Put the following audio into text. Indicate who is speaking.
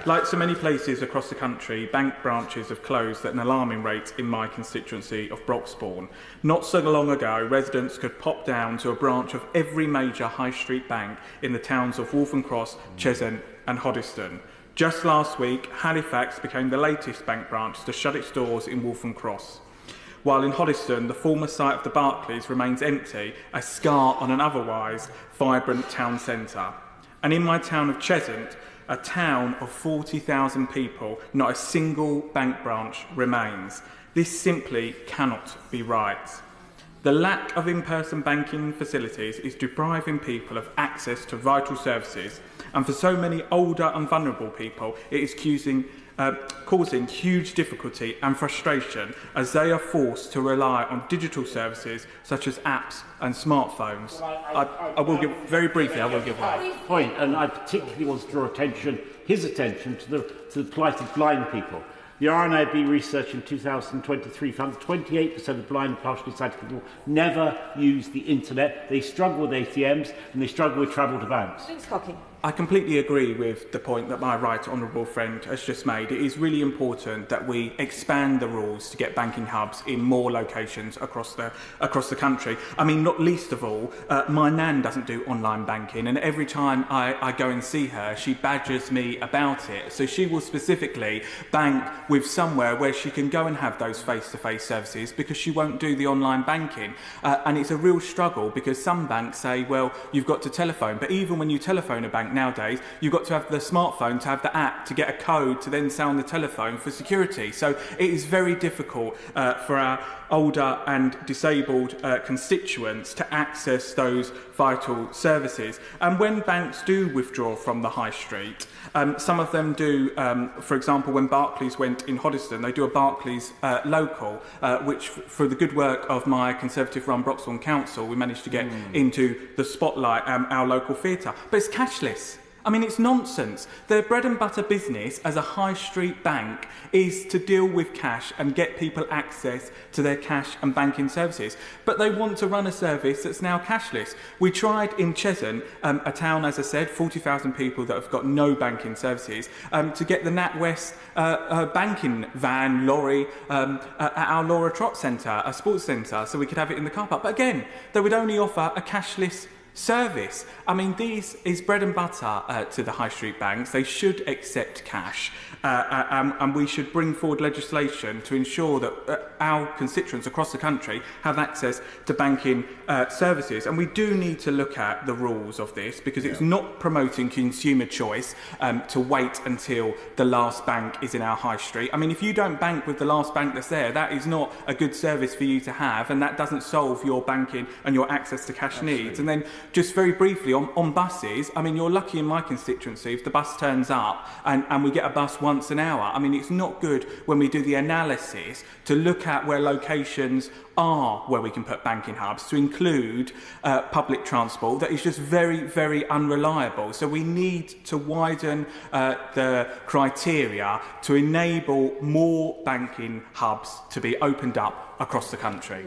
Speaker 1: Like so many places across the country, bank branches have closed at an alarming rate in my constituency of Broxbourne. Not so long ago, residents could pop down to a branch of every major high street bank in the towns of Waltham Cross, Cheshunt and Hoddesdon. Just last week, Halifax became the latest bank branch to shut its doors in Waltham Cross. While in Hoddesdon, the former site of the Barclays remains empty, a scar on an otherwise vibrant town centre. And in my town of Cheshunt, a town of 40,000 people, not a single bank branch remains. This simply cannot be right. The lack of in-person banking facilities is depriving people of access to vital services, and for so many older and vulnerable people, it is causing huge difficulty and frustration as they are forced to rely on digital services such as apps and smartphones. I will give, very briefly, I will give one
Speaker 2: point, and I particularly want to draw his attention to the plight of blind people. The RNIB research in 2023 found that 28% of blind and partially sighted people never use the internet. They struggle with ATMs and they struggle with travel to banks.
Speaker 1: I completely agree with the point that my right honourable friend has just made. It is really important that we expand the rules to get banking hubs in more locations across the country. I mean, not least of all, my nan doesn't do online banking, and every time I go and see her, she badgers me about it. So she will specifically bank with somewhere where she can go and have those face-to-face services because she won't do the online banking. And it's a real struggle because some banks say, well, you've got to telephone, but even when you telephone a bank nowadays, you've got to have the smartphone to have the app to get a code to then sound the telephone for security. So it is very difficult for our older and disabled constituents to access those vital services. And when banks do withdraw from the high street, some of them do, for example, when Barclays went in Hoddesdon, they do a Barclays local, which for the good work of my Conservative-run Broxbourne Council, we managed to get into the spotlight, our local theatre. But it's cashless. I mean, it's nonsense. Their bread and butter business as a high street bank is to deal with cash and get people access to their cash and banking services. But they want to run a service that's now cashless. We tried in Cheshunt, a town, as I said, 40,000 people that have got no banking services, to get the NatWest banking van lorry at our Laura Trott Centre, a sports centre, so we could have it in the car park. But again, they would only offer a cashless service. I mean, this is bread and butter to the high street banks. They should accept cash, and we should bring forward legislation to ensure that our constituents across the country have access to banking services. And we do need to look at the rules of this because it's not promoting consumer choice to wait until the last bank is in our high street. I mean, if you don't bank with the last bank that's there, that is not a good service for you to have, and that doesn't solve your banking and your access to cash needs. And then just very briefly on buses, I mean, you're lucky in my constituency if the bus turns up and we get a bus once an hour. I mean, it's not good when we do the analysis to look at where locations are where we can put banking hubs to include public transport that is just very, very unreliable. So we need to widen the criteria to enable more banking hubs to be opened up across the country.